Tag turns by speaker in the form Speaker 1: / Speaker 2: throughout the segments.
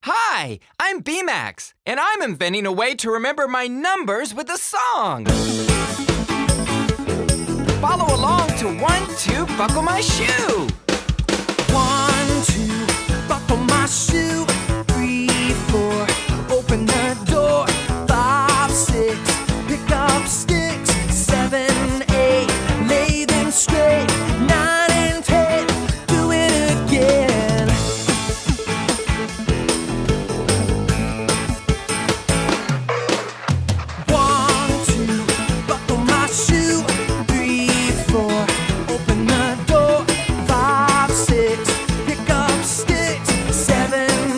Speaker 1: Hi, I'm B-Max, and I'm inventing a way to remember my numbers with a song. Follow along to 1, 2, buckle my shoe.
Speaker 2: 1, 2, buckle my shoe. 3, 4, open the door. 5, 6, pick up sticks. 7, 8, lay them straight. 9 and 10, do it again. 1, 2, buckle my shoe. 3, 4, open the door. 5, 6, pick up sticks. 7,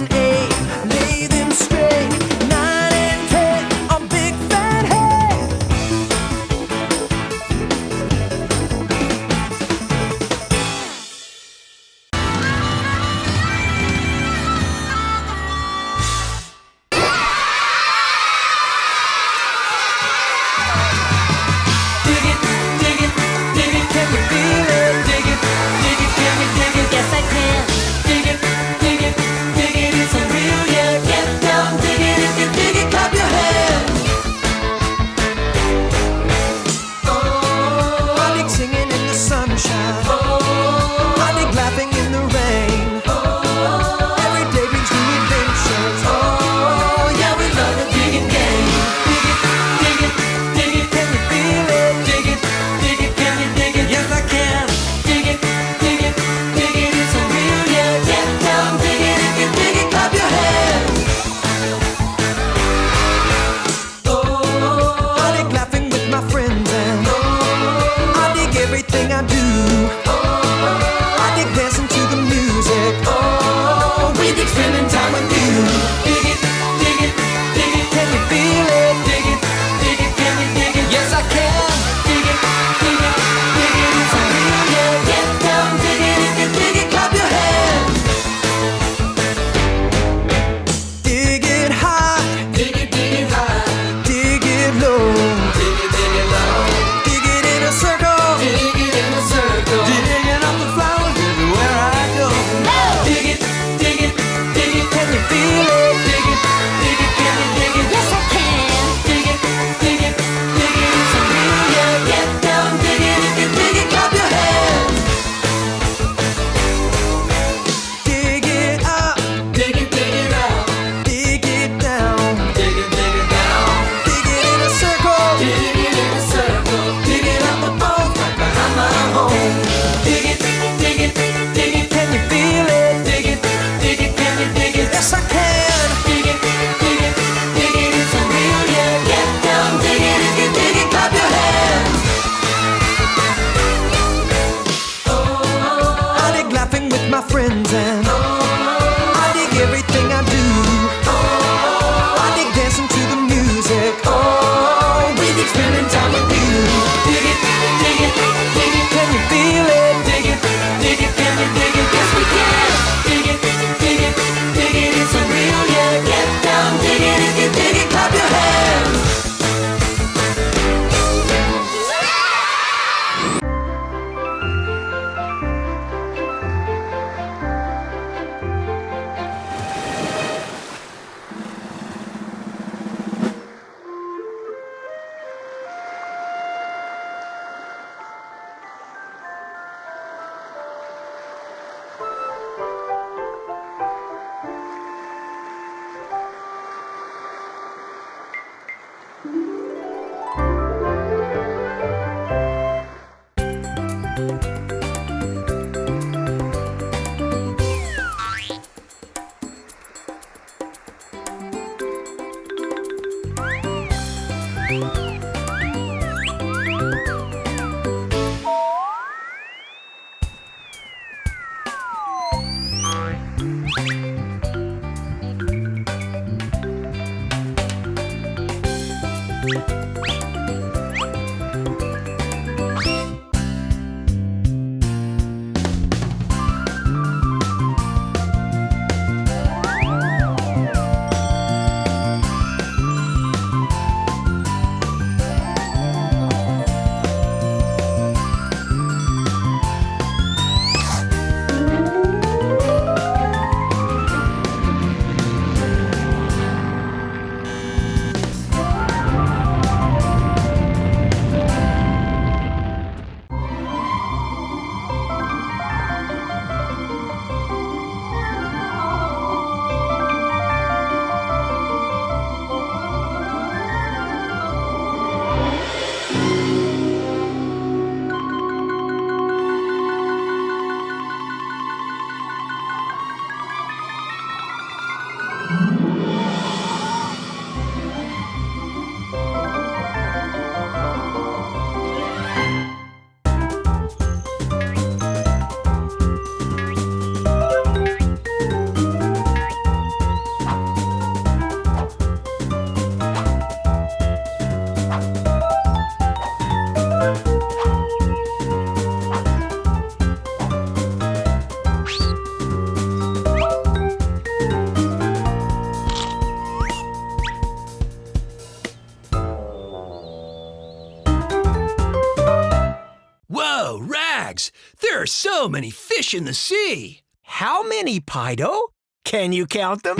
Speaker 3: There are so many fish in the sea.
Speaker 4: How many, Pido? Can you count them?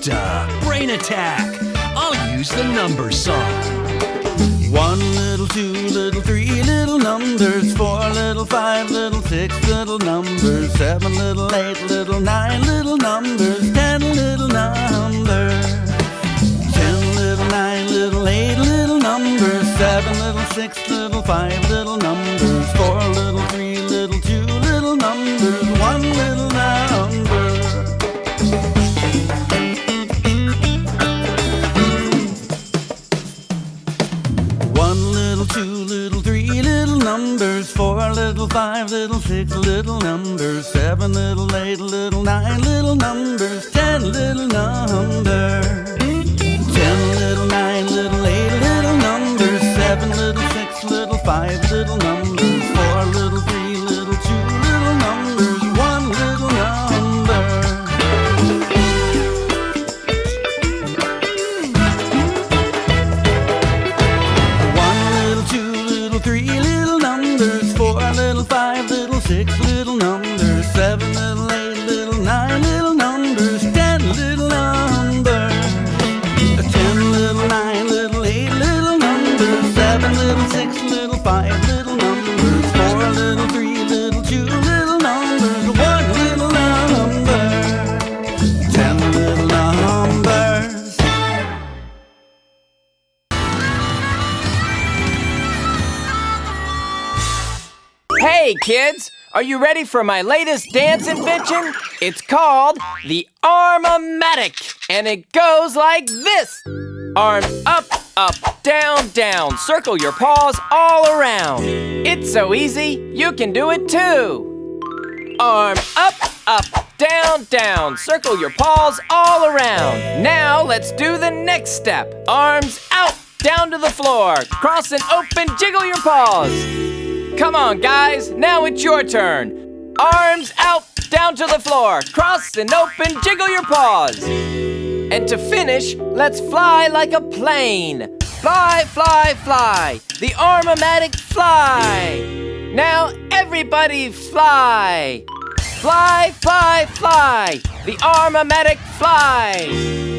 Speaker 3: Duh, brain attack. I'll use the number song.
Speaker 5: 1 little, 2 little, 3 little numbers, 4 little, 5 little, 6 little numbers, 7 little, 8 little, 9 little numbers, 10 little numbers, 10 little, 9 little, 8 little numbers, 7 little, 6 little, 5 little numbers, 4 little, 3 little, 2 little numbers, 1 little number. 2 little, 3 little numbers, 4 little, 5 little, 6 little numbers, 7 little, 8 little, 9 little numbers, 10 little numbers, 10 little, 9 little, 8 little numbers, 7 little, 6 little, 5 little numbers, 4 little, 3 little, 2 little numbers, 1 little number. 3 little numbers, 4 little, 5 little, 6 little numbers, 7 little, 8 little, 9 little numbers, 10 little numbers, 10 little, 9 little, 8 little numbers, 7 little, 6 little, 5 little numbers, 4 little, 3 little, 2 little numbers, 1 little number, 10 little numbers.
Speaker 1: Hey kids, are you ready for my latest dance invention? It's called the Arm-O-Matic, and it goes like this. Arms up, up, down, down. Circle your paws all around. It's so easy, you can do it too. Arm up, up, down, down. Circle your paws all around. Now let's do the next step. Arms out, down to the floor. Cross and open, jiggle your paws. Come on, guys, now it's your turn. Arms out, down to the floor. Cross and open, jiggle your paws. And to finish, let's fly like a plane. Fly, fly, fly. The Arm-O-Matic fly. Now everybody fly. Fly, fly, fly. The Arm-O-Matic fly.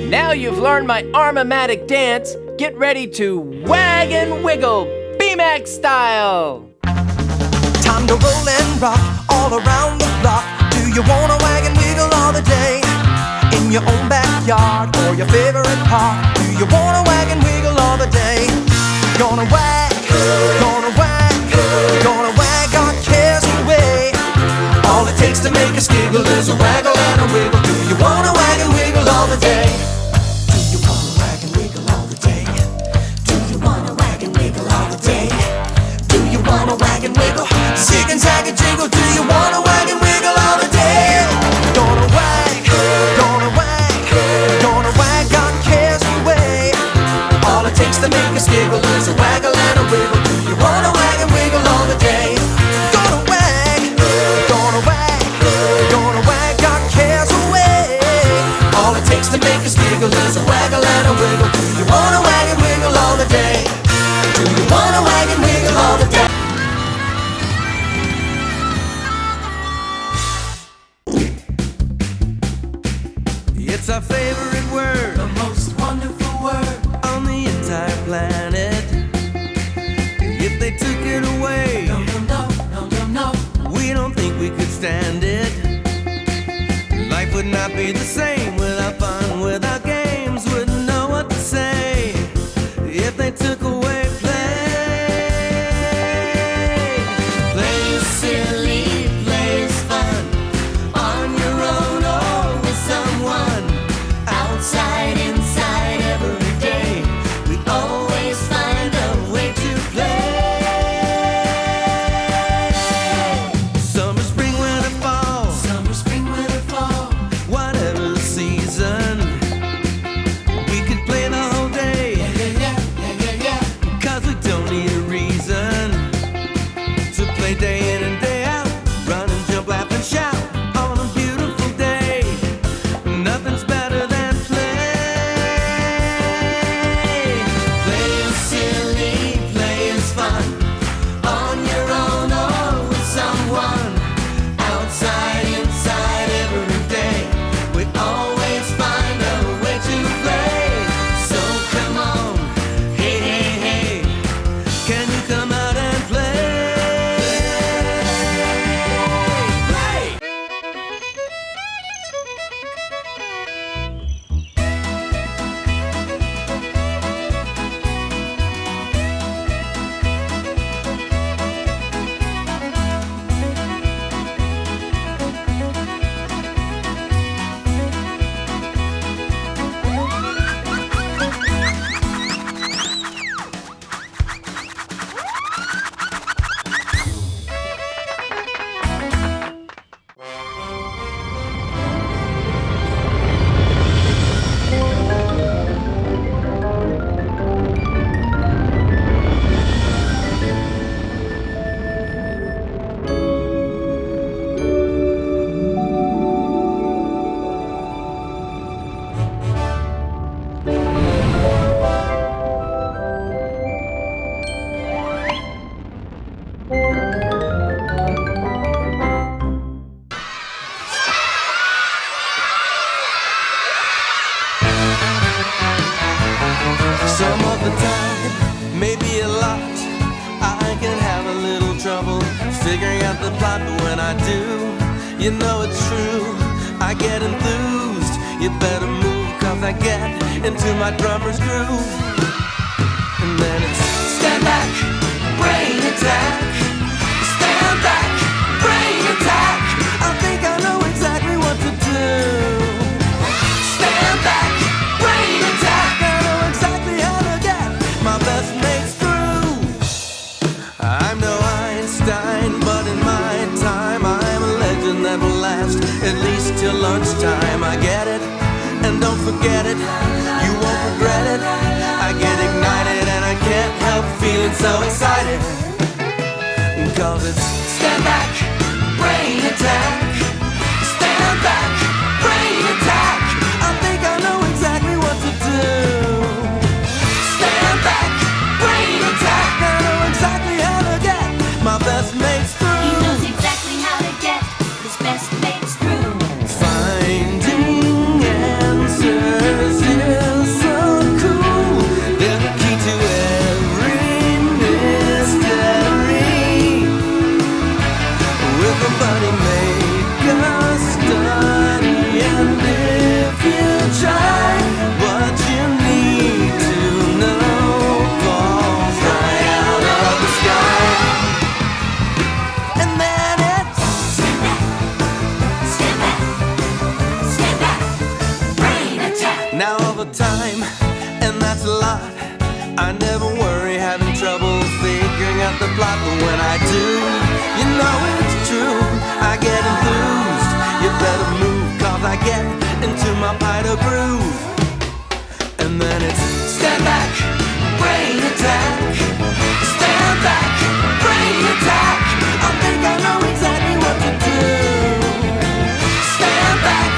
Speaker 1: Now you've learned my Arm-O-Matic dance. Get ready to wag and wiggle, B-Max style.
Speaker 2: Time to roll and rock all around the block. Do you wanna wag and wiggle all the day? In your own backyard or your favorite park. Do you wanna wag and wiggle all the day? Gonna wag, gonna wag, gonna wag our cares away. All it takes to make us giggle is a waggle and a wiggle. Do you wanna wag and wiggle all the day? Do you wanna wag and wiggle all the day? Do you wanna wag and wiggle all the day? Do you wanna wag and wiggle? Zig and zag and jiggle. Do you wanna wag and wiggle all the day? Gonna wag, gonna wag, gonna wag our cares away. All it takes to make us giggle is a waggle and a wiggle. Do you wanna wag and wiggle all the day? Gonna wag, gonna wag, gonna wag our cares away. All it takes to make us giggle is a waggle and a wiggle. Do you wanna wag and wiggle all the day? Do you wanna wag and wiggle all the day?
Speaker 5: It's our favorite word,
Speaker 2: The most wonderful word
Speaker 5: on the entire planet. If they took it away,
Speaker 2: no, no, no, no, no, no.
Speaker 5: we don't think we could stand it. Life would not be the same without fun, without games, wouldn't know what to say. If they took away play, play is silly, play is fun, on your own or with someone, outside, inside, every day. We always find a way to play. Summer, spring, winter, fall,
Speaker 2: Summer, spring, winter, fall.
Speaker 5: whatever the season, we could play the whole day. Cause we don't need a reason to play day in and day out. Run and jump, laugh and shout on a beautiful day. Nothing's better than play. Play is silly, play is fun, on your own or
Speaker 2: I do. You know it's true, I get enthused. You better move, cause I get into my drummer's groove. And then it's stand back, brain attack. Stand back, brain attack. I think I know exactly what to do. Stand back, brain attack. I know exactly how to get my best mates through. I'm no Einstein, but in my time I'm a legend that will last at least till lunchtime. I get it, and don't forget it, you won't regret it. I get ignited and I can't help feeling so excited. Cause it's stand back, brain attack. Stand back, brain attack. I think I know exactly what to do. Stand back, brain attack. I know exactly how to get my best mates through.
Speaker 6: He knows exactly how to get his best mates through.
Speaker 2: Finding answers is so cool. They're the key to every mystery. With a buddy, make a study, and if you try, what you need to know falls right out of the sky. And then it's
Speaker 6: Stand back, stand back, stand back, brain attack.
Speaker 2: now all the time, and that's a lot. I never worry having trouble figuring out the plot, but when I do, you know it's true, I get enthused. You better move, cause I get into my Pido groove. And then it's stand back, brain attack. Stand back, brain attack. I think I know exactly what to do. Stand back,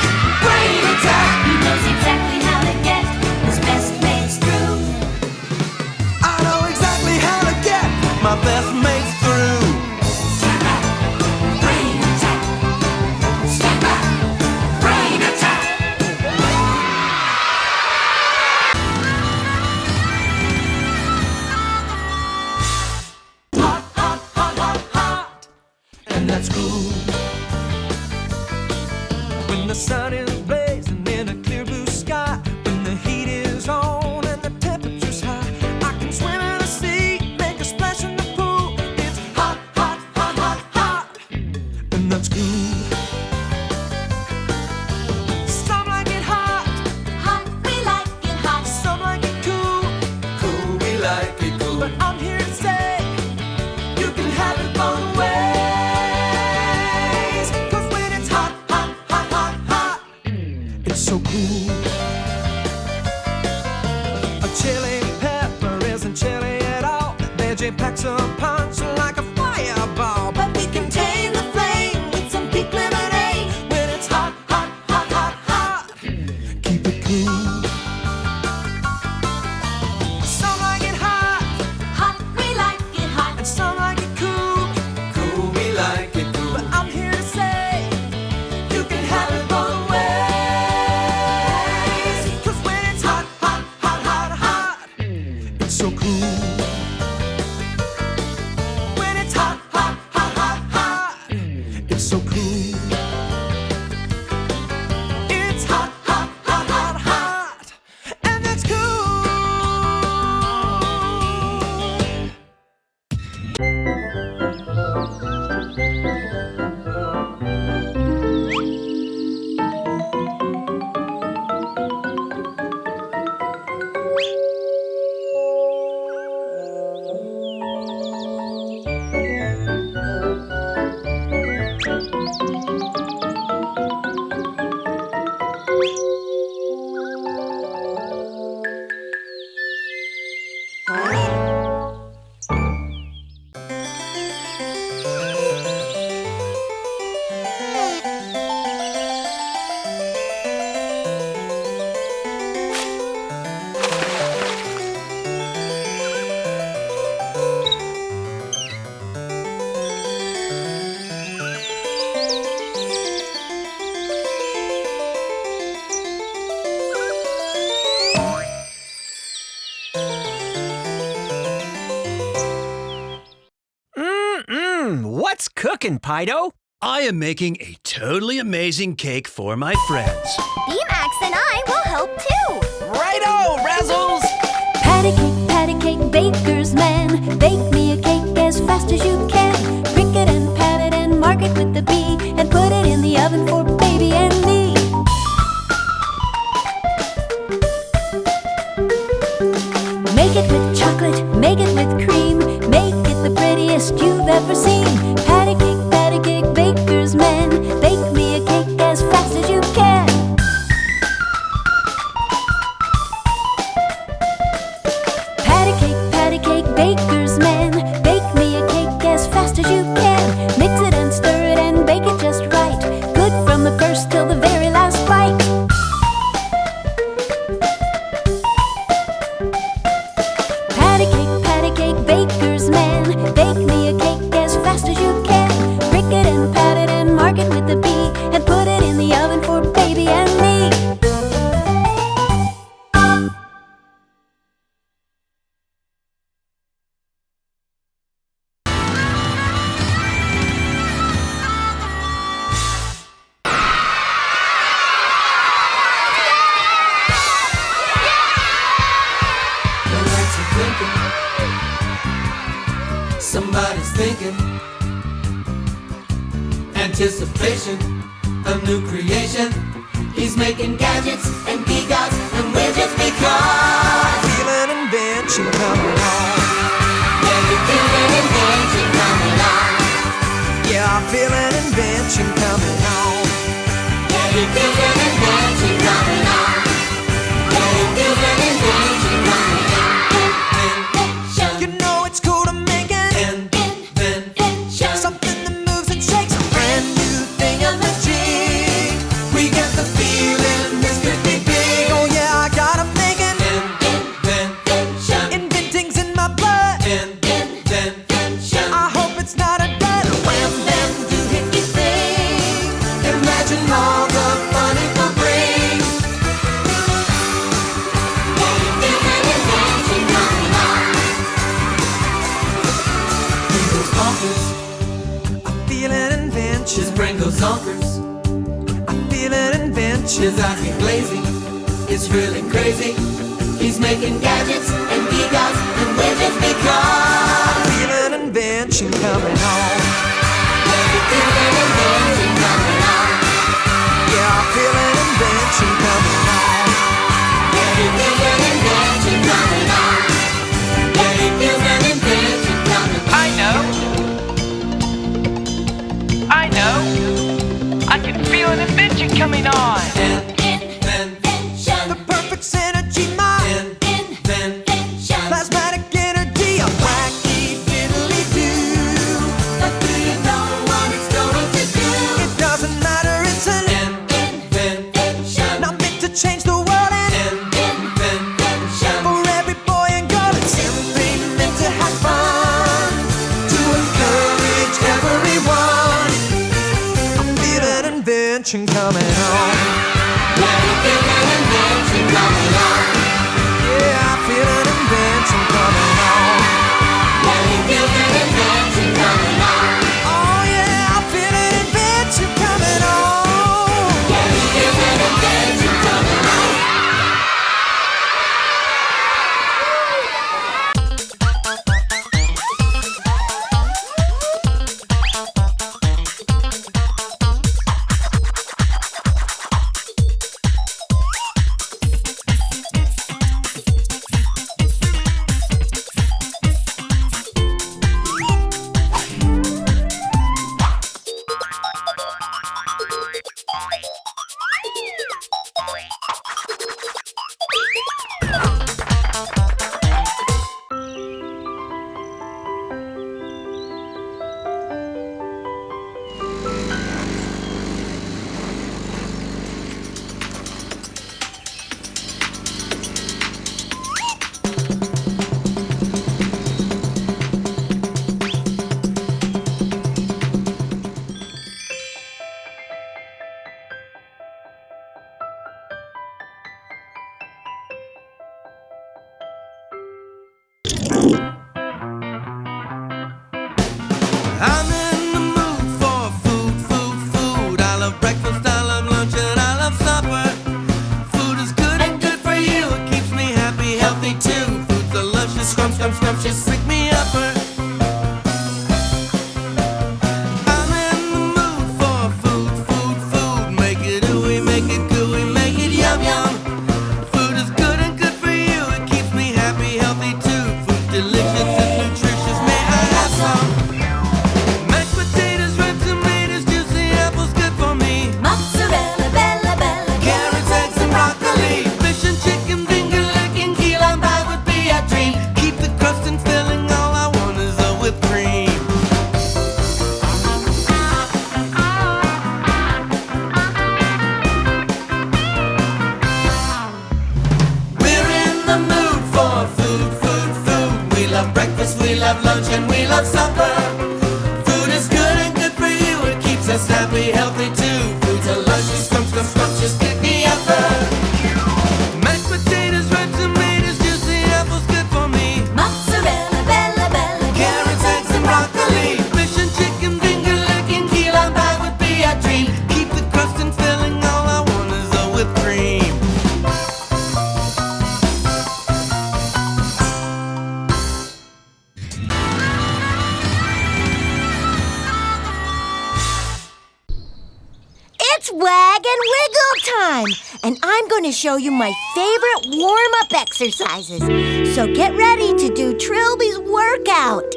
Speaker 2: brain attack.
Speaker 6: He knows exactly how to get his best mates through.
Speaker 2: I know exactly how to get my best mates through.
Speaker 6: Stand back, brain attack. Stand back, brain attack.
Speaker 2: Hot, hot, hot, hot, hot. And that's cool. When the sun is blazing in a clear blue sky, when the heat is on and the temperature's high, I can swim in the sea, make a splash in the pool. It's hot, hot, hot, hot, hot. And that's cool. Some like it hot,
Speaker 6: Hot, we like it hot.
Speaker 2: some like it cool. Cool, we like it cool. But I'm here to say, you can have it both ways. Cause when it's hot, hot, hot, hot, hot, it's so cool. A chili pepper isn't chili at all. Veggie packs a punch like a fireball. But we contain the flame with some pink lemonade. When it's hot, hot, hot, hot, hot, keep it cool. Some like it hot,
Speaker 6: Hot, we like it hot.
Speaker 2: and some like it cool. Cool, we like it cool. But I'm here to say, you can have it both ways. Cause when it's hot, hot, hot, hot, hot, it's so cool. When it's hot, hot, hot, hot, hot, it's so cool. It's hot, hot, hot, hot, hot, and that's cool.
Speaker 4: What's cooking, Pido?
Speaker 3: I am making a totally amazing cake for my friends.
Speaker 7: B-Max and I will help too.
Speaker 1: Righto, Razzles!
Speaker 6: Patty cake, baker's man. Bake me a cake as fast as you can. Prick it and pat it and mark it with the B. And put it in the oven for baby and me. Make it with chocolate, make it with cream. Make it the prettiest you've ever seen. Patty cake, baker's man. Bake me a cake as fast as you can. Patty cake, baker's man. Bake me a cake as fast as you can. Mix it and stir it and bake it just right. Good from the first till the very last bite. Patty cake, baker's man. Bake me a cake as fast as you can. Prick it and pat it and mark it with the B. And put it in the oven for baby and me.
Speaker 2: The lights are blinking. Somebody's thinking. Anticipation, a new creation. He's making gadgets and gigas and widgets because feel an invention coming on. Yeah, you feel an invention coming on. Yeah, I feel an invention coming on. Yeah, you feel an invention coming on. Yeah, you feel an invention coming on. You know it's cool to make an invention. Something that moves and shakes, a brand new thing on the jig. We get the feeling this could be big. Oh yeah, I gotta make an invention. Inventing's in my blood. Invention. I hope it's not a dead wham bam doohickey thing. Imagine all the fun it will bring. Yeah, you feel an invention coming on. He goes bonkers. I feel an invention. His brain goes zonkers. I feel an invention. His eyes get lazy. It's really crazy. He's making gadgets and gigas and widgets because I feel an invention coming on. Yeah, you feel an invention coming on. Yeah, I feel an invention coming on. Yeah, you feel an invention coming on. Yeah, you feel an invention coming on.
Speaker 1: I know. I can feel an invention coming on.
Speaker 2: The perfect synergy, my invention. Plasmatic energy, a wacky diddly do. But do you know what it's going to do? It doesn't matter, it's an invention. Not meant to change the world, an invention. For every boy and girl, it's simply meant to have fun. To encourage everyone. I feel an invention coming on. Yeah, you feel an invention coming on. Yeah, I feel an invention coming on. Yeah, you feel an invention coming on. Oh yeah, I feel an invention coming on. Yeah, you feel an invention coming on. I'm in the mood for food. scrumptious, pick me upper. I'm in the mood for food, food, food. Make it ooey, make it gooey, make it yum yum. Food is good and good for you. It keeps me happy, healthy too. Food's delicious and nutritious. May I have some? Mashed potatoes, red tomatoes, juicy apples, good for me.
Speaker 6: Mozzarella, bella, bella,
Speaker 2: Carrots, eggs, and broccoli. Fish and chicken, finger licking, key lime pie would be a dream. Keep the crust and filling, all I want is a whipped cream. We're in the mood for food, food, food. We love breakfast, we love lunch, and we love supper. Food is good and good for you. It keeps us happy, healthy too. Food's delicious, scrumptious, pick me upper. Mashed potatoes, red tomatoes, juicy apples, good for me.
Speaker 6: mozzarella, bella, bella,
Speaker 2: Carrots, eggs, and broccoli. Fish and chicken, finger licking, key lime pie would be a dream. Keep the crust and filling, all I want is a whipped cream.
Speaker 7: It's Wag and Wiggle time! And I'm going to show you my favorite warm-up exercises. So get ready to do Trilby's workout.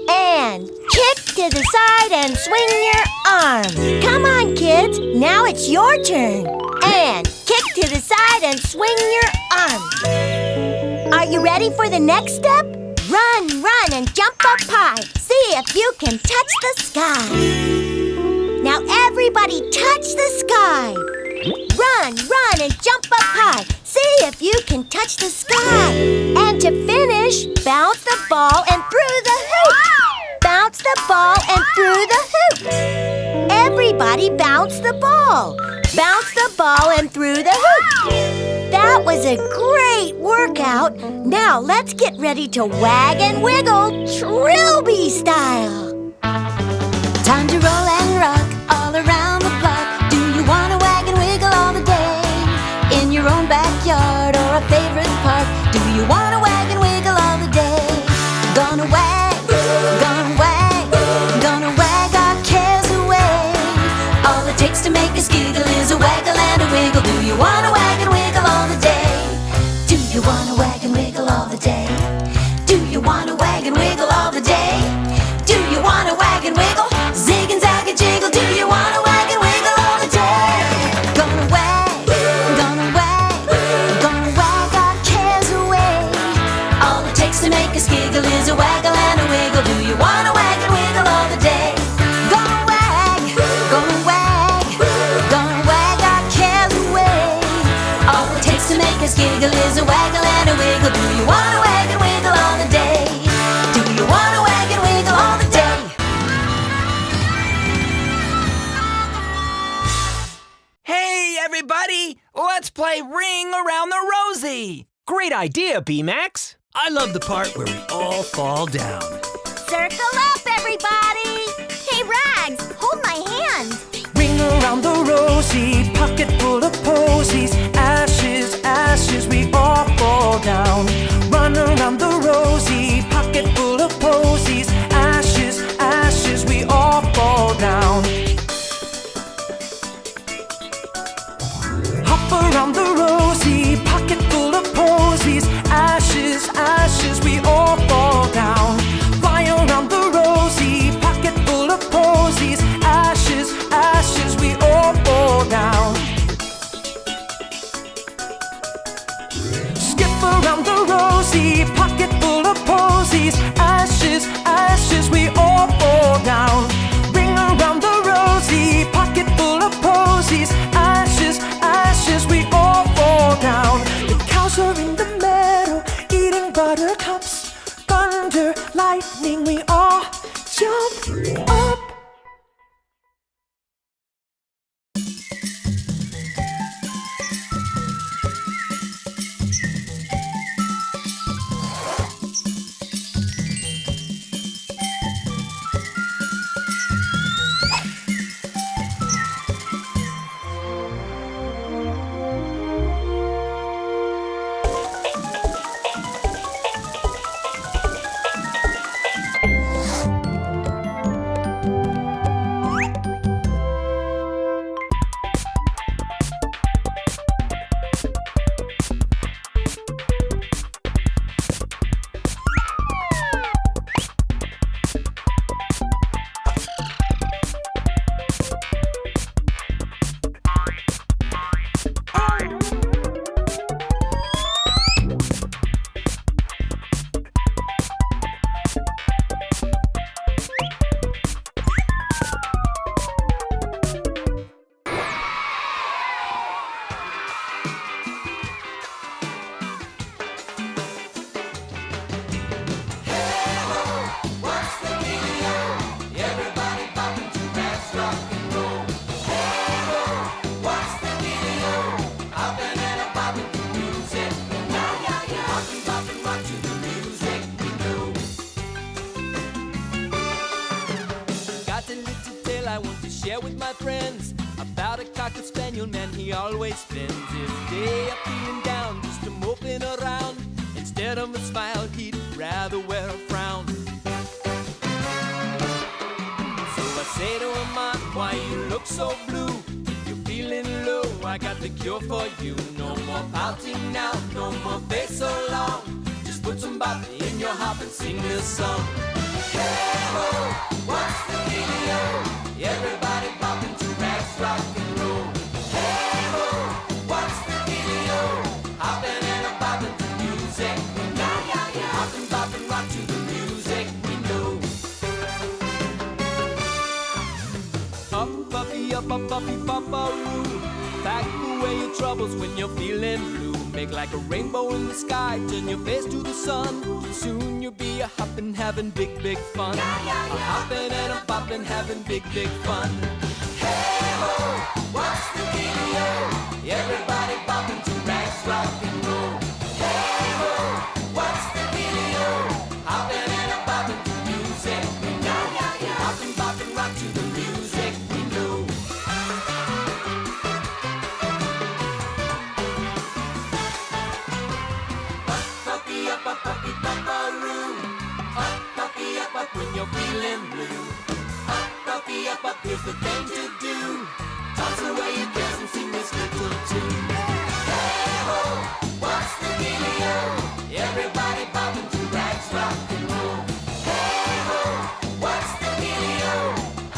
Speaker 7: And kick to the side and swing your arms. Come on, kids. Now it's your turn. And kick to the side and swing your arms. Are you ready for the next step? Run, run, and jump up high. See if you can touch the sky. Now everybody touch the sky. Run, run, and jump up high. See if you can touch the sky. And to finish, bounce the ball and through the hoop. Bounce the ball and through the hoop. Everybody bounce the ball. Bounce the ball and through the hoop. That was a great workout. Now let's get ready to wag and wiggle Trilby style.
Speaker 6: Time to roll and rock all around the block. Do you wanna wag and wiggle all the day? In your own backyard or a favorite park? Do you wanna wag and wiggle all the day? Gonna wag, gonna wag, gonna wag our cares away. All it takes to make us giggle is a waggle and a wiggle. Do you wanna wag and wiggle all the day? Do you wanna wag and wiggle all the day? Do you wanna wag and wiggle all the day? Do you wanna wag and wiggle? Zig and zag and jiggle. Do you wanna wag and wiggle all the day? Gonna wag, gonna wag, gonna wag our cares away. All it takes to make us giggle is a waggle and a wiggle. Do you wanna wag and wiggle all the day? Gonna wag, gonna wag, gonna wag our cares away. All it takes to make us giggle is a waggle and a wiggle. Do you wanna wag and wiggle all the day? Do you wanna wag and wiggle all the day?
Speaker 1: Hey, everybody! Let's play Ring Around the Rosie!
Speaker 4: Great idea, B-Max.
Speaker 3: I love the part where we all fall down.
Speaker 7: Circle up, everybody! Hey, Rags, hold my hand.
Speaker 2: Ring around the rosy, pocket full of posies. Ashes, ashes, we all fall down. Run around the rosy, pocket full of posies. Ashes, ashes, we all fall down. Hop around the rosy, pocket full of posies. Ashes, ashes, we all fall down. Fly around the rosy, pocket full of posies. Ashes, ashes, we all fall down. Skip around the rosy, pocket full of posies. Ashes, ashes, we all fall down. Ring around the rosy, pocket full of posies. Ashes, ashes, we all fall down. The cows are in the meadow, eating buttercups. Thunder, lightning, we all jump up. yeah, with my friends. About a cocker spaniel, man, he always spends his day up feeling down, just a moping around. Instead of a smile, he'd rather wear a frown. So I say to him, "Man, why you look so blue? If you're feeling low, I got the cure for you. No more pouting now, no more face so long. Just put some bop in your hop and sing this song. Hey ho, what's the dealio? Everybody bopping to rags, rock and roll. Hey ho, what's the dealio? Hopping and a bopping to music. Hopping, bopping, rock to the music we know. Up, puppy, papa-roo. Pack away your troubles when you're feeling blue. Make like a rainbow in the sky, turn your face to the sun. Soon you'll be a hoppin', having big, big fun. A hoppin' and a boppin', having big, big fun. Hey ho, what's the dealio? Everybody bopping to rags, rock and roll. Hey ho, what's the dealio? Hoppin' and a boppin' to music we know. Hoppin', boppin', rock to the music we know. Up-puppy-up-up-puppy-papa-roo. Up-puppy-up-up when you're feeling blue. Up-puppy-up-up, here's the thing to do. Toss away your cares and sing this little tune. Hey ho, what's the dealio? Everybody bopping to rags, rock and roll. Hey ho, what's the dealio?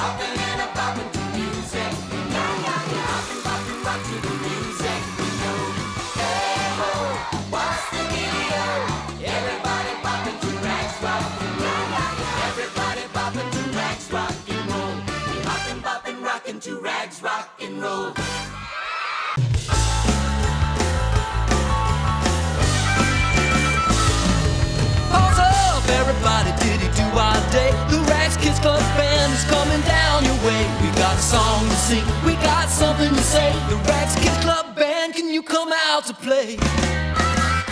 Speaker 2: Hopping and a bopping to music we know. Hopping, bopping, rock to the music we know. Hey ho, what's the dealio? Everybody bopping to rags, rock and roll. Everybody bopping to rags, rock and roll. We hopping, bopping, rocking to rags, rock and roll. Pause up, everybody, diddy do our day. The Rags Kids Club band is coming down your way. We got a song to sing, we got something to say. The Rags Kids Club band, can you come out to play?